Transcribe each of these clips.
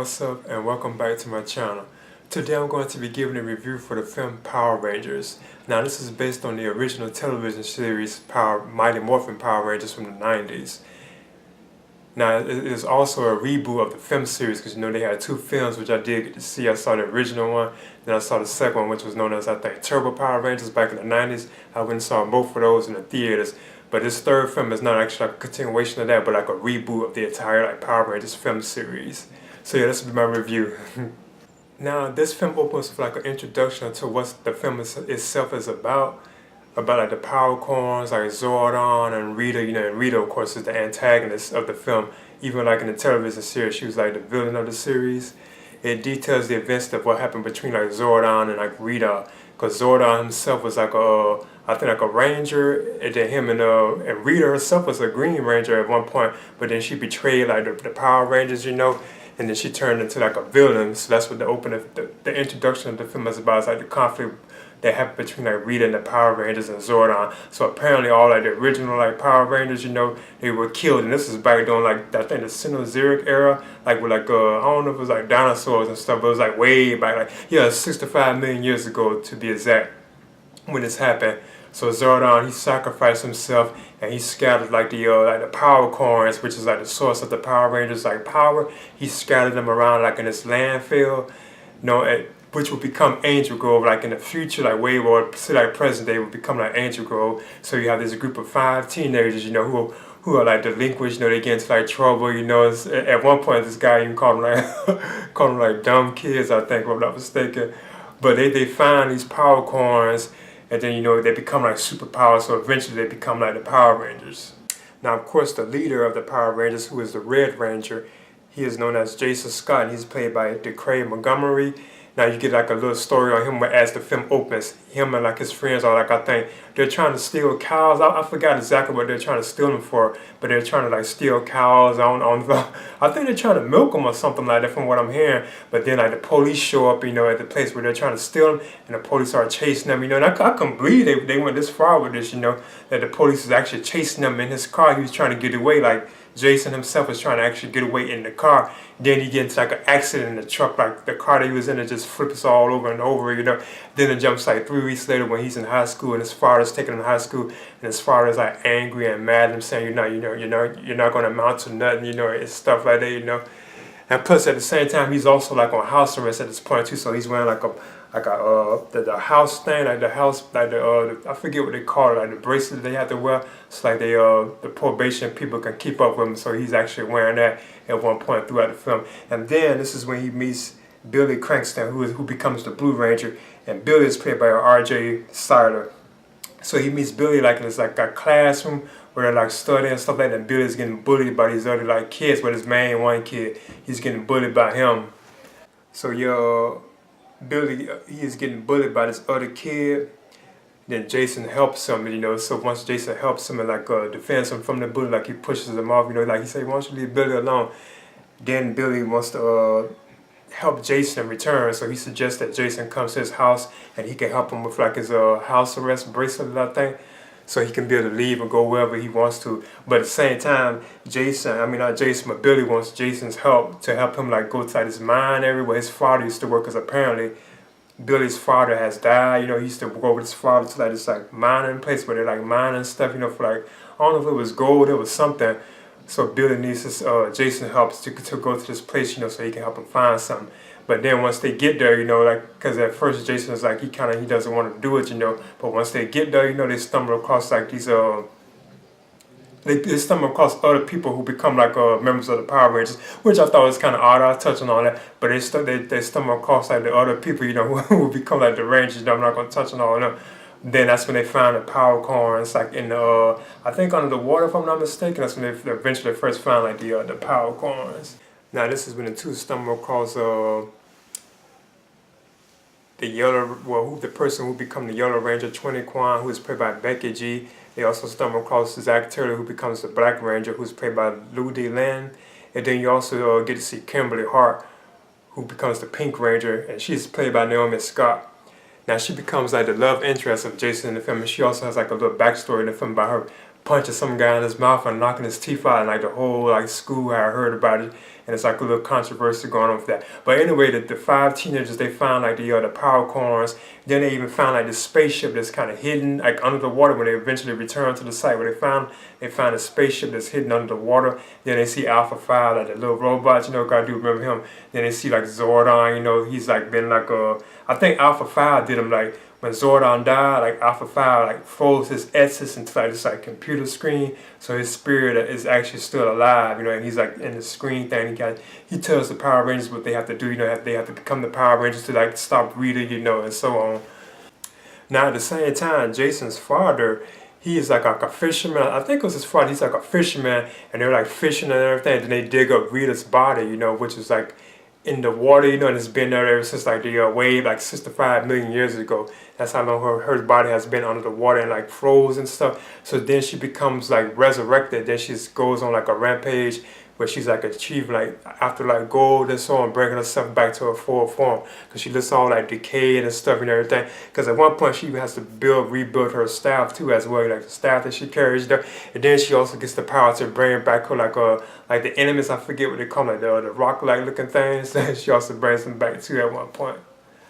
what's up, and welcome back to my channel. Today I'm going to be giving a review for the film Power Rangers. Now this is based on the original television series Mighty Morphin Power Rangers from the 90s. Now it is also a reboot of the film series because they had two films which I did get to see. I saw the original one, then I saw the second one which was known as I think Turbo Power Rangers back in the 90s. I went and saw both of those in the theaters. But this third film is not actually like a continuation of that, but like a reboot of the entire Power Rangers film series. So yeah, this will be my review. Now this film opens with like an introduction to what the film itself is about like the power corns, like Zordon and Rita. And Rita of course is the antagonist of the film. Even like in the television series, she was like the villain of the series. It details the events of what happened between like Zordon and like Rita, because Zordon himself was like I think like a ranger, and then him and Rita herself was a Green Ranger at one point, but then she betrayed like the Power Rangers, and then she turned into like a villain. So that's what the introduction of the film is about. It's like the conflict that happened between like Rita and the Power Rangers and Zordon. So apparently all like the original like Power Rangers, they were killed, and this is back during like I think the Cenozoic era, like with like I don't know if it was like dinosaurs and stuff, but it was like way back, like 65 million years ago to be exact, when this happened. So Zordon, he sacrificed himself and he scattered like the power corns, which is like the source of the Power Rangers like power. He scattered them around like in this landfill, which will become Angel Grove like in the future, like way more like present day would become like Angel Grove. So you have this group of 5 teenagers, who are like delinquents, they get into like trouble, at one point this guy even called them like dumb kids, I think, if I'm not mistaken. But they find these power corns, and then they become like superpowers, so eventually they become like the Power Rangers. Now of course the leader of the Power Rangers, who is the Red Ranger, he is known as Jason Scott, and he's played by DeCray Montgomery. Now you get like a little story on him as the film opens. Him and like his friends are like, I think they're trying to steal cows. I forgot exactly what they're trying to steal them for, but they're trying to like steal cows I think they're trying to milk them or something like that from what I'm hearing. But then like the police show up, at the place where they're trying to steal them, and the police are chasing them, and I couldn't believe they went this far with this, that the police is actually chasing them in his car. He was trying to get away, like Jason himself was trying to actually get away in the car. Then he gets like an accident in the truck, like the car that he was in, it just flips all over and over, Then it jumps like 3 weeks later when he's in high school, and his father's taking him to high school, and his father's like angry and mad at him, saying you're not going to amount to nothing, it's stuff like that, And plus at the same time he's also like on house arrest at this point too, so he's wearing like the house thing, like the house, like I forget what they call it, like the bracelet they have to wear. It's like the probation people can keep up with him, so he's actually wearing that at one point throughout the film. And then this is when he meets Billy Cranston, who becomes the Blue Ranger, and Billy is played by R.J. Siler. So he meets Billy like in this like a classroom where they're like studying and stuff like that, and Billy's getting bullied by these other like kids, but his main one kid, he's getting bullied by him. So Billy, he is getting bullied by this other kid. Then Jason helps him, so once Jason helps him and like defends him from the bully, like he pushes him off, like he said, why don't you leave Billy alone? Then Billy wants to help Jason in return, so he suggests that Jason comes to his house and he can help him with like his house arrest bracelet, I think, so he can be able to leave and go wherever he wants to. But at the same time, Billy wants Jason's help to help him like go to like this mine area where his father used to work, because apparently Billy's father has died. He used to go with his father to like this like mining place where they're like mining stuff, for like, I don't know if it was gold, it was something. So Billy needs his, Jason helps to go to this place, so he can help him find something. But then once they get there, because at first Jason is like, he doesn't want to do it, but once they get there, they stumble across like these, they stumble across other people who become like members of the Power Rangers, which I thought was kind of odd. I was touching on that, but they stumble across like the other people, who become like the Rangers. I'm not going to touch on all of them. Then that's when they find the power corns, like in the, I think under the water, if I'm not mistaken. That's when they eventually first find like the power corns. Now this is when the two stumble across the the person who become the Yellow Ranger, 20 Kwan, who is played by Becky G. They also stumble across Zach Taylor, who becomes the Black Ranger, who's played by Lou D. Lin. And then you also get to see Kimberly Hart, who becomes the Pink Ranger, and she's played by Naomi Scott. Now she becomes like the love interest of Jason in the film, and she also has like a little backstory in the film about her punching some guy in his mouth and knocking his teeth out, and like the whole like school had heard about it, and it's like a little controversy going on with that. But anyway, the five teenagers, they found like the power corns. Then they even found like this spaceship that's kind of hidden like under the water when they eventually returned to the site where they found a spaceship that's hidden under the water. Then they see Alpha 5, like the little robots, God do remember him. Then they see like Zordon, he's like been like I think Alpha 5 did him like when Zordon died, like Alpha 5 like froze his essence into like this like computer screen, so his spirit is actually still alive, and he's like in the screen thing. He tells the Power Rangers what they have to do, they have to become the Power Rangers to like stop Rita, and so on. Now at the same time, Jason's father, he is like a fisherman. I think it was his father. He's like a fisherman, and they're like fishing and everything. And then they dig up Rita's body, which is like in the water, and it's been there ever since like the wave, like 65 million years ago. That's how long her body has been under the water and like froze and stuff. So then she becomes like resurrected. Then she goes on like a rampage where she's like achieving like after like gold and so on, bringing herself back to her full form, because she looks all like decayed and stuff and everything. Because at one point she has to rebuild her staff too as well, like the staff that she carries there. And then she also gets the power to bring back her like the enemies, I forget what they call it, the rock like looking things. She also brings them back too at one point.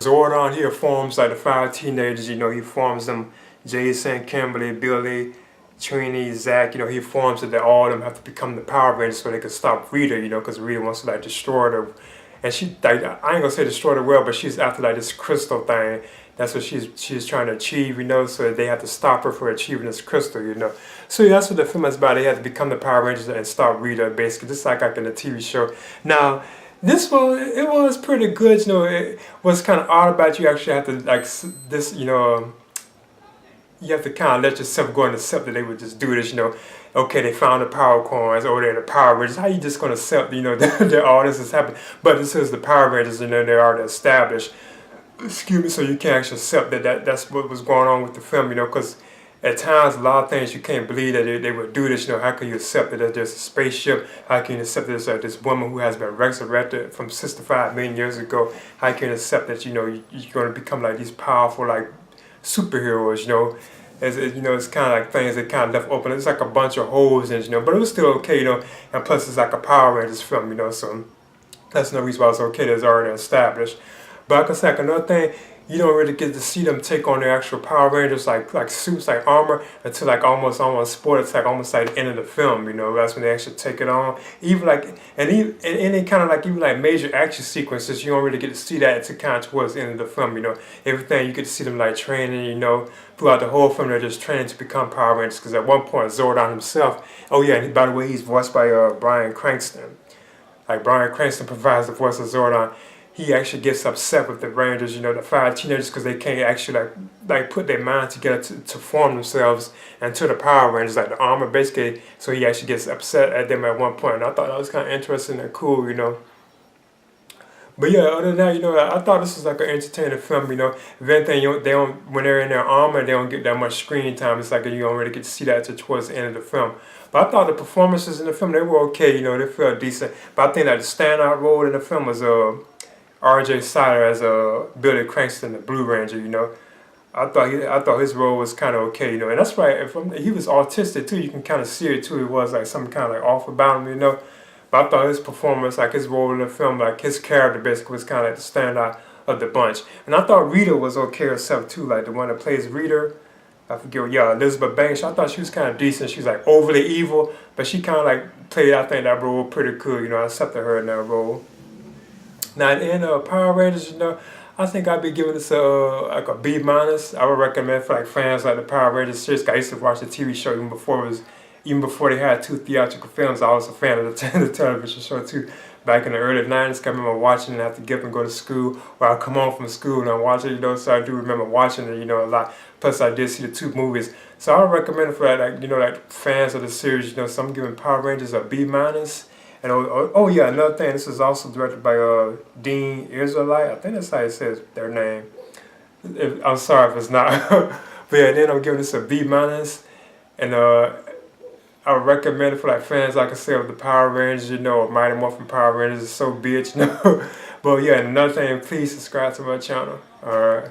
Zordon here forms like the five teenagers, he forms them: Jason, Kimberly, Billy, Trini, Zach, he forms it that all of them have to become the Power Rangers so they can stop Rita, because Rita wants to like destroy her. And she, like, I ain't gonna say destroy the world, but she's after like this crystal thing. That's what she's trying to achieve, so they have to stop her from achieving this crystal, So yeah, that's what the film is about. They have to become the Power Rangers and stop Rita, basically, just like in the TV show. Now, this one, it was pretty good, it was kind of odd about you actually have to, like, this, you have to kind of let yourself go and accept that they would just do this, Okay, they found the power coins, or they're the Power Rangers. How you just going to accept, that all this is happening? But this is the Power Rangers, they're already established. Excuse me, so you can't actually accept that's what was going on with the film, because at times a lot of things you can't believe that they would do this, How can you accept that there's a spaceship? How can you accept that this woman who has been resurrected from 65 million years ago? How can you accept that, you're going to become like these powerful, like, superheroes, it's kind of like things that kind of left open. It's like a bunch of holes, but it was still okay, and plus it's like a Power Rangers film, so that's no reason why it's okay. That's already established. But like I said, another thing, you don't really get to see them take on their actual Power Rangers like suits, like armor, until like almost sport. It's like almost like the end of the film, That's when they actually take it on. Even like and any kind of like even like major action sequences, you don't really get to see that until kind of towards the end of the film, Everything you get to see them like training, throughout the whole film they're just training to become Power Rangers. Because at one point Zordon himself, oh yeah, and by the way, he's voiced by Bryan Cranston. Like Bryan Cranston provides the voice of Zordon. He actually gets upset with the Rangers, the five teenagers, because they can't actually like put their mind together to form themselves into the Power Rangers, like the armor, basically. So he actually gets upset at them at one point. And I thought that was kind of interesting and cool, But yeah, other than that, I thought this was like an entertaining film, If anything, they don't, when they're in their armor, they don't get that much screen time. It's like you don't really get to see that towards the end of the film. But I thought the performances in the film, they were okay, they felt decent. But I think that the standout role in the film was R.J. Sider as Billy Cranston, the Blue Ranger, I thought his role was kind of okay, and that's right. He was autistic too. You can kind of see it too. It was like something kind of like off about him, But I thought his performance, like his role in the film, like his character basically was kind of like the standout of the bunch. And I thought Rita was okay herself too, like the one that plays Rita. I forget, Elizabeth Banks. I thought she was kind of decent. She's like overly evil, but she kind of like played, I think, that role pretty cool. I accepted her in that role. Now in Power Rangers, I think I'd be giving this like a B-. I would recommend for like fans like the Power Rangers series. I used to watch the TV show even before they had 2 theatrical films. I was a fan of the television show too. Back in the early 90s, I remember watching it after get up and go to school, or I'd come home from school and I watch it, So I do remember watching it, a lot. Plus I did see the 2 movies. So I would recommend it for like fans of the series, So I'm giving Power Rangers a B-. And oh yeah, another thing, this is also directed by Dean Israelite. I think that's how it says their name. I'm sorry if it's not. But yeah, then I'm giving this a B-. And I would recommend it for like fans, like I said, of the Power Rangers, or Mighty Morphin Power Rangers, so be it, But yeah, another thing, please subscribe to my channel. Alright.